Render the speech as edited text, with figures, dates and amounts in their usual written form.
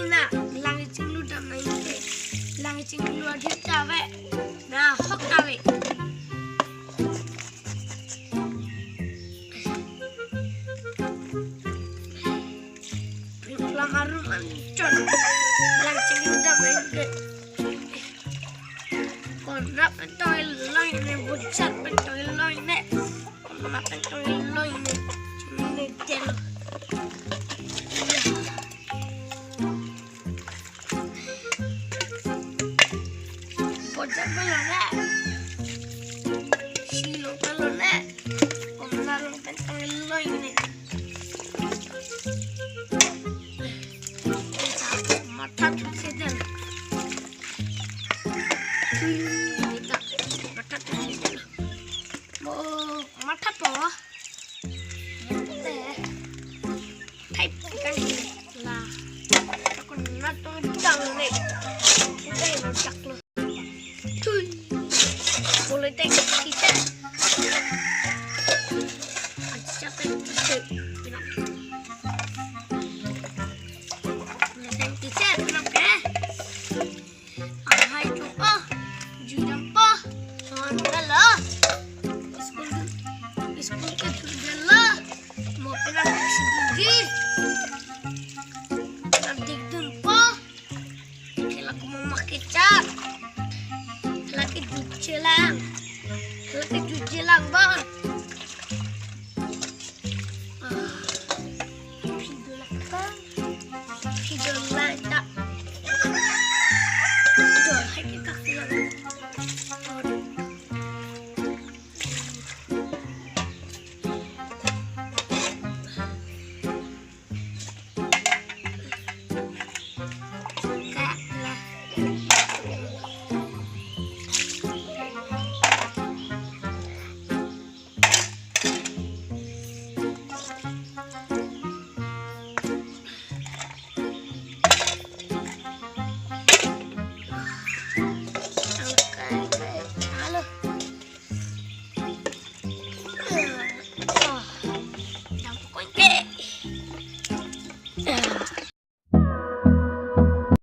na lang chinglu dam nai ke lang chinglu adhik jabe na hok jabe lang haru mancon lang chinglu dam nai ke kon rap toy loy ne bucat toy loy ne makan toy loy ne chinglu tel Balone, silo balone, komnaron pentang loy ini. Mata tersedel, mata tersedel. Mau mata apa?